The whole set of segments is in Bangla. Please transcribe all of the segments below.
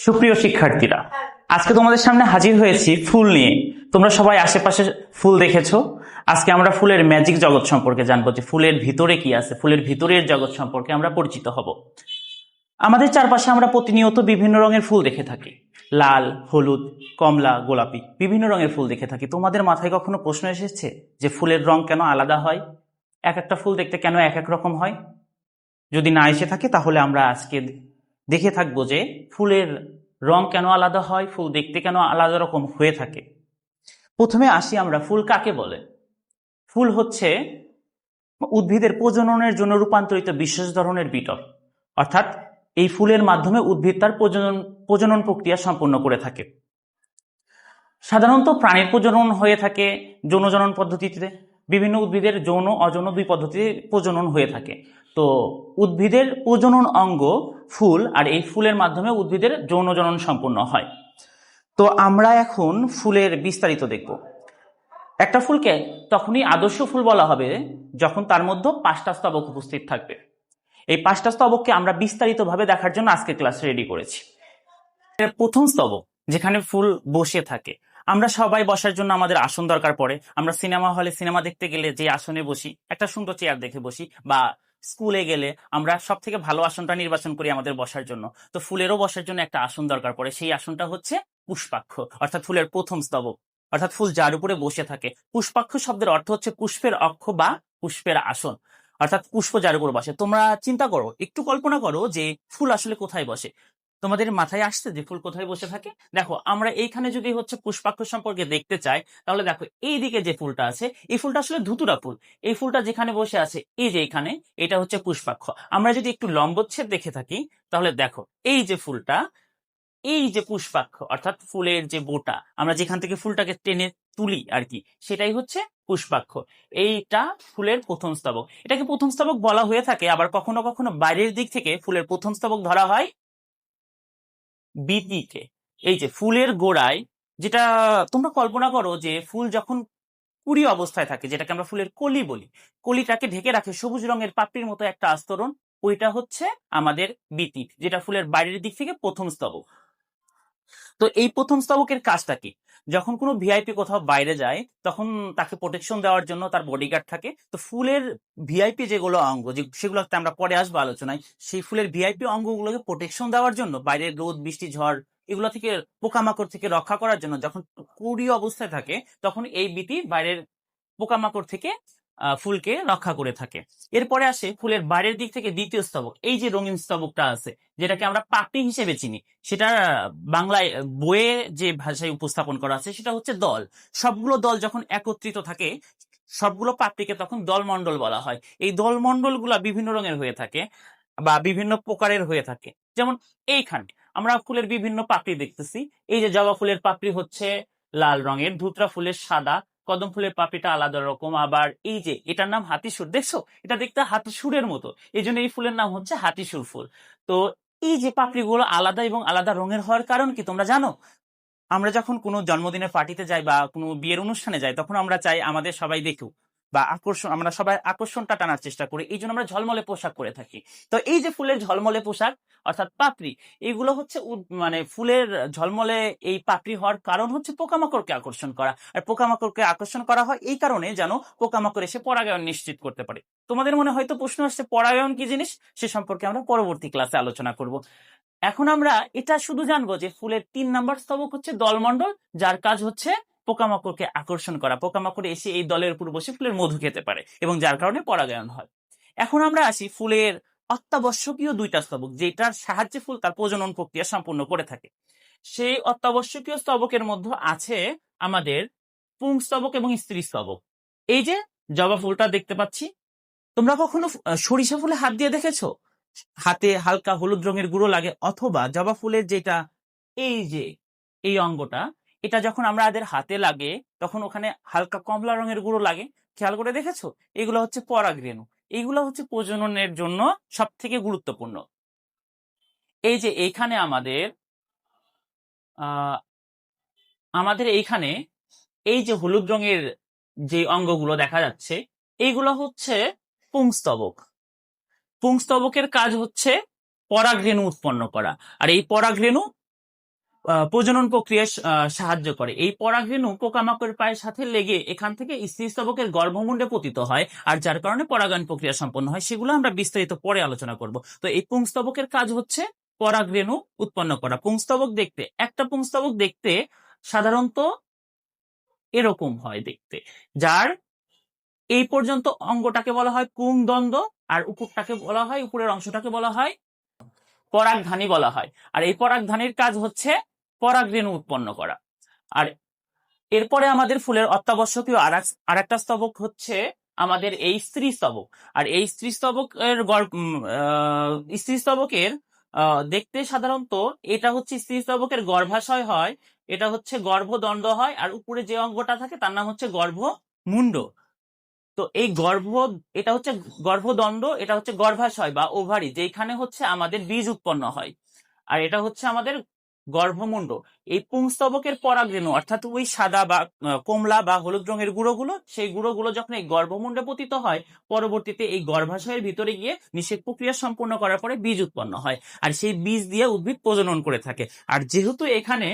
সুপ্রিয় শিক্ষার্থীরা, আজকে তোমাদের সামনে হাজির হয়েছি ফুল নিয়ে। তোমরা সবাই আশেপাশে ফুল দেখেছো। আজকে আমরা ফুলের ম্যাজিক জগৎ সম্পর্কে জানবো, যে ফুলের ভিতরে কি আছে, ফুলের ভিতরের জগৎ সম্পর্কে আমরা পরিচিত হব। আমাদের চারপাশে আমরা প্রতিনিয়ত বিভিন্ন রঙের ফুল দেখে থাকি। লাল, হলুদ, কমলা, গোলাপি, বিভিন্ন রঙের ফুল দেখে থাকি। তোমাদের মাথায় কখনো প্রশ্ন এসেছে যে ফুলের রং কেন আলাদা হয়, এক একটা ফুল দেখতে কেন এক এক রকম হয়? যদি না এসে থাকে তাহলে আমরা আজকে দেখে থাকবো যে ফুলের রং কেন আলাদা হয়, ফুল দেখতে কেন আলাদা রকম হয়ে থাকে। প্রথমে আসি আমরা, ফুল কাকে বলে। ফুল হচ্ছে উদ্ভিদের প্রজননের জন্য রূপান্তরিত বিশেষ ধরনের বিটল, অর্থাৎ এই ফুলের মাধ্যমে উদ্ভিদ তার প্রজনন প্রক্রিয়া সম্পন্ন করে থাকে। সাধারণত প্রাণীর প্রজনন হয়ে থাকে যৌনজনন পদ্ধতিতে। বিভিন্ন উদ্ভিদের যৌন অযৌন দুই পদ্ধতিতে প্রজনন হয়ে থাকে। তো উদ্ভিদের প্রজনন অঙ্গ ফুল, আর এই ফুলের মাধ্যমে উদ্ভিদের যৌনজনন সম্পন্ন হয়। তো আমরা এখন ফুলের বিস্তারিত দেখব। একটা ফুলকে তখনই আদর্শ ফুল বলা হবে যখন তার মধ্যে 5টা স্তবক উপস্থিত থাকবে। এই 5টা স্তবককে আমরা বিস্তারিতভাবে দেখার জন্য আজকে ক্লাস রেডি করেছি। প্রথম স্তবক, যেখানে ফুল বসে থাকে। আমরা সবাই বসার জন্য আমাদের আসন দরকার পড়ে। আমরা সিনেমা হলে সিনেমা দেখতে গেলে যে আসনে বসি, একটা সুন্দর চেয়ার দেখে বসি, বা স্কুলে গেলে আমরা সব থেকে ভালো আসনটা নির্বাচন করি আমাদের বসার জন্য। তো ফুলেরও বসার জন্য একটা আসন দরকার পড়ে, সেই আসনটা হচ্ছে পুষ্পাক্ষ, অর্থাৎ ফুলের প্রথম স্তবক, অর্থাৎ ফুল যার উপরে বসে থাকে। পুষ্পাক্ষ শব্দের অর্থ হচ্ছে পুষ্পের অক্ষ বা পুষ্পের আসন, অর্থাৎ পুষ্প যার উপর বসে। তোমরা চিন্তা করো, একটু কল্পনা করো যে ফুল আসলে কোথায় বসে। তোমাদের মাথায় আসছে যে ফুল কোথায় বসে থাকে? দেখো, আমরা এইখানে যদি হচ্ছে পুষ্পাক্ষ সম্পর্কে দেখতে চাই, তাহলে দেখো এইদিকে যে ফুলটা আছে, এই ফুলটা আসলে ধুতুরা ফুল। এই ফুলটা যেখানে বসে আছে, এই যে এখানে, এটা হচ্ছে পুষ্পাক্ষ। আমরা যদি একটু লম্বচ্ছেদ দেখে থাকি, তাহলে দেখো এই যে ফুলটা, এই যে পুষ্পাক্ষ, অর্থাৎ ফুলের যে বোটা, আমরা যেখান থেকে ফুলটাকে টেনে তুলি আর কি, সেটাই হচ্ছে পুষ্পাক্ষ। এইটা ফুলের প্রথম স্তবক। এটাকে প্রথম স্তবক বলা হয়ে থাকে। আবার কখনো কখনো বাইরের দিক থেকে ফুলের প্রথম স্তবক ধরা হয় বিপিকে। এই যে ফুলের গোড়ায়, যেটা তোমরা কল্পনা করো যে ফুল যখন কুড়ি অবস্থায় থাকে, যেটাকে আমরা ফুলের কলি বলি, কলিটাকে ঢেকে রাখে সবুজ রঙের পাপড়ির মতো একটা আস্তরণ, ওইটা হচ্ছে আমাদের বিতি, যেটা ফুলের বাইরের দিক থেকে প্রথম স্তবক। তো এই প্রথম স্তবকের কাজটা কি? যখন কোনো ভিআইপি কোথাও বাইরে যায়, তখন তাকে প্রোটেকশন দেওয়ার জন্য তার বডিগার্ড থাকে। তো ফুলের ভিআইপি যেগুলো অঙ্গ, সেগুলোতে আমরা পরে আসবো আলোচনায়, সেই ফুলের ভিআইপি অঙ্গগুলোকে প্রোটেকশন দেওয়ার জন্য, বাইরের রোদ বৃষ্টি ঝড় এগুলো থেকে, পোকামাকড় থেকে রক্ষা করার জন্য, যখন কুড়ি অবস্থায় থাকে, তখন এই বিটি বাইরের পোকামাকড় থেকে ফুলকে রক্ষা করে থাকে। এরপরে আসে ফুলের বাইরের দিক থেকে দ্বিতীয় স্তবক। এই যে রঙিন স্তবকটা আছে, যেটাকে আমরা পাপড়ি হিসেবে চিনি, সেটা বাংলায় বইয়ে যে ভাষায় উপস্থাপন করা আছে সেটা হচ্ছে দল। সবগুলো দল যখন একত্রিত থাকে, সবগুলো পাপড়িকে তখন দলমণ্ডল বলা হয়। এই দলমণ্ডলগুলা বিভিন্ন রঙের হয়ে থাকে বা বিভিন্ন প্রকারের হয়ে থাকে। যেমন এইখানে আমরা ফুলের বিভিন্ন পাপড়ি দেখতেছি। এই যে জবা ফুলের পাপড়ি হচ্ছে লাল রঙের, ধুতরা ফুলের সাদা, কদম ফুলের পাপড়িটা আলাদা রকম। আবার এই যে এটার নাম হাতিসুর, দেখছো এটা দেখতে হাতিসুরের মতো, এই জন্য এই ফুলের নাম হচ্ছে হাতিসুর ফুল। তো এই যে পাপড়িগুলো আলাদা এবং আলাদা রঙের হওয়ার কারণ কি তোমরা জানো? আমরা যখন কোনো জন্মদিনের পার্টিতে যাই বা কোনো বিয়ের অনুষ্ঠানে যাই, তখন আমরা চাই আমাদের সবাই দেখুক, বা আমরা সবাই আকর্ষণটা টানার চেষ্টা করি, এই জন্য আমরা ঝলমলে পোশাক পরে থাকি। তো এই যে ফুলের ঝলমলে পোশাক অর্থাৎ পাপড়ি, এগুলো হচ্ছে মানে ফুলের ঝলমলে এই পাপড়ি হওয়ার কারণ হচ্ছে পোকামাকড়কে আকর্ষণ করা। আর পোকামাকড়কে আকর্ষণ করা হয় এই কারণে যেন পোকামাকড় এসে পরাগায়ন নিশ্চিত করতে পারে। তোমাদের মনে হয়তো প্রশ্ন আসছে পরাগায়ন কি জিনিস, সে সম্পর্কে আমরা পরবর্তী ক্লাসে আলোচনা করব। এখন আমরা এটা শুধু জানবো যে ফুলের 3 নাম্বার স্তবক হচ্ছে দলমণ্ডল, যার কাজ হচ্ছে পোকামাকড়কে আকর্ষণ করা। পোকামাকড় এসে এই দলের উপর বসে ফুলের মধু খেতে পারে এবং যার কারণে পরাগায়ন হয়। এখন আমরা আসি ফুলের অত্যাবশ্যকীয় 2টা স্তবক, যেটার সাহায্যে ফুল তার প্রজনন প্রক্রিয়া সম্পূর্ণ করে থাকে। সেই অত্যাবশ্যকীয় স্তবকের মধ্যে আছে আমাদের পুংস্তবক এবং স্ত্রী স্তবক। এই যে জবা ফুলটা দেখতে পাচ্ছি, তোমরা কখনো সরিষা ফুলে হাত দিয়ে দেখেছো? হাতে হালকা হলুদ রঙের গুঁড়ো লাগে, অথবা জবা ফুলের যেটা এই যে এই অঙ্গটা, এটা যখন আমাদের হাতে লাগে তখন ওখানে হালকা কমলা রঙের গুঁড়ো লাগে। খেয়াল করে দেখেছো? এগুলো হচ্ছে পরাগরেণু। এইগুলো হচ্ছে প্রজননের জন্য সব থেকে গুরুত্বপূর্ণ। এই যে এইখানে আহ আমাদের এইখানে এই যে হলুদ রঙের যে অঙ্গগুলো দেখা যাচ্ছে, এইগুলো হচ্ছে পুংস্তবক। পুংস্তবকের কাজ হচ্ছে পরাগরেণু উৎপন্ন করা। আর এই পরাগরেণু প্রজনন প্রক্রিয়ায় সাহায্য করে। এই পরাগরেণু পোকামাকড়ের পায়ের সাথে লেগে এখান থেকে স্ত্রীস্তবকের গর্ভমুণ্ডে পতিত হয়, আর যার কারণে পরাগায়ন প্রক্রিয়া সম্পন্ন হয়। সেগুলো আমরা বিস্তারিত পরে আলোচনা করব। তো এই পুংস্তবকের কাজ হচ্ছে পরাগরেণু উৎপন্ন করা। একটা পুংস্তবক দেখতে সাধারণত এরকম হয় দেখতে, যার এই পর্যন্ত অঙ্গটাকে বলা হয় পুংদণ্ড, আর উপরের অংশটাকে বলা হয় পরাগধানী বলা হয়। আর এই পরাগধানীর কাজ হচ্ছে পরাগরেণু উৎপন্ন করা। আর এরপরে আমাদের ফুলের অত্যাবশ্যকীয় আরেকটা স্তবক হচ্ছে আমাদের এই স্ত্রী স্তবক। আর এই স্ত্রী স্তবকের দেখতে সাধারণত এটা হচ্ছে স্ত্রী স্তবকের গর্ভাশয় হয়, এটা হচ্ছে গর্ভদণ্ড হয়, আর উপরে যে অঙ্গটা থাকে তার নাম হচ্ছে গর্ভমুণ্ড। তো এটা হচ্ছে গর্ভদণ্ড, এটা হচ্ছে গর্ভাশয় বা ওভারি, যেখানে হচ্ছে আমাদের বীজ উৎপন্ন হয়। আর এটা হচ্ছে আমাদের গর্ভমুণ্ড। এই পুংস্তবকের পরাগরেণু অর্থাৎ ওই সাদা বা কমলা বা হলুদ রঙের গুঁড়োগুলো, সেই গুঁড়োগুলো যখন এই গর্ভমুণ্ডে পতিত হয়, পরবর্তীতে এই গর্ভাশয়ের ভিতরে গিয়ে নিষেক প্রক্রিয়া সম্পন্ন করার পরে বীজ উৎপন্ন হয়, আর সেই বীজ দিয়ে উদ্ভিদ প্রজনন করে থাকে। আর যেহেতু এখানে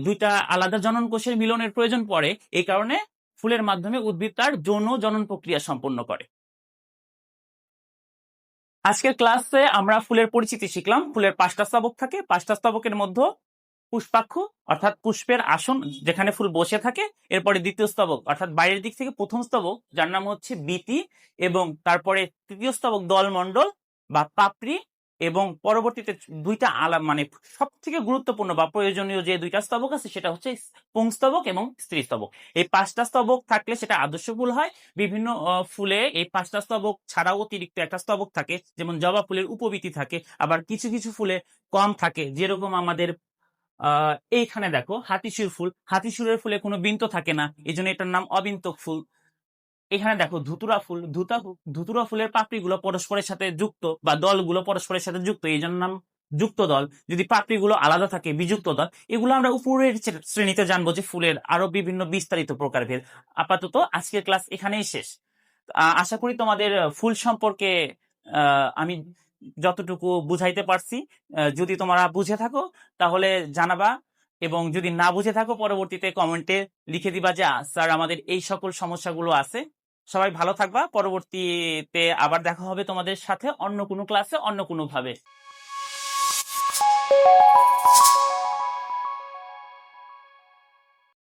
দুইটা আলাদা জনন কোষের মিলনের প্রয়োজন পড়ে, এই কারণে ফুলের মাধ্যমে উদ্ভিদ তার যৌন জনন প্রক্রিয়া সম্পন্ন করে। আজকের ক্লাসে আমরা ফুলের পরিচিতি শিখলাম। ফুলের 5টা স্তবক থাকে, 5টা স্তবকের মধ্যে পুষ্পাক্ষ অর্থাৎ পুষ্পের আসন যেখানে ফুল বসে থাকে, এরপরে দ্বিতীয় স্তবক অর্থাৎ বাইরের দিক থেকে প্রথম স্তবক যার নাম হচ্ছে বীতি, এবং তারপরে তৃতীয় স্তবক দলমণ্ডল বা পাপড়ি, এবং পরবর্তীতে দুইটা মানে সব থেকে গুরুত্বপূর্ণ বা প্রয়োজনীয় যে দুইটা স্তবক আছে সেটা হচ্ছে পুংস্তবক এবং স্ত্রীস্তবক। এই 5টা স্তবক থাকলে সেটা আদর্শ ফুল হয়। বিভিন্ন ফুলে এই 5টা স্তবক ছাড়াও অতিরিক্ত একটা স্তবক থাকে, যেমন জবা ফুলের উপবীতি থাকে, আবার কিছু কিছু ফুলে কম থাকে। যেরকম আমাদের এইখানে দেখো হাতিসুর ফুল, হাতিসুরের ফুলে কোনো বিন্ত থাকে না, এই জন্য এটার নাম অবিন্তক ফুল। এখানে দেখো ধুতুরা ফুল, ধুতুরা ফুলের পাপড়িগুলো পরস্পরের সাথে যুক্ত বা দলগুলো পরস্পরের সাথে যুক্ত, এই জন্য নাম যুক্ত দল। যদি পাপড়িগুলো আলাদা থাকে বিযুক্ত দল। এগুলো আমরা উপরের শ্রেণীতে জানবো যে ফুলের আরো বিভিন্ন বিস্তারিত প্রকারভেদ। আপাতত আজকের ক্লাস এখানেই শেষ। আশা করি তোমাদের ফুল সম্পর্কে আমি যতটুকু বুঝাইতে পারছি। যদি তোমরা বুঝে থাকো তাহলে জানাবা, এবং যদি না বুঝে থাকো পরবর্তীতে কমেন্টে লিখে দিবা যে স্যার আমাদের এই সকল সমস্যাগুলো আছে। সবাই ভালো থাকবা। পরবর্তীতে আবার দেখা হবে তোমাদের সাথে অন্য কোনো ক্লাসে অন্য কোনো ভাবে।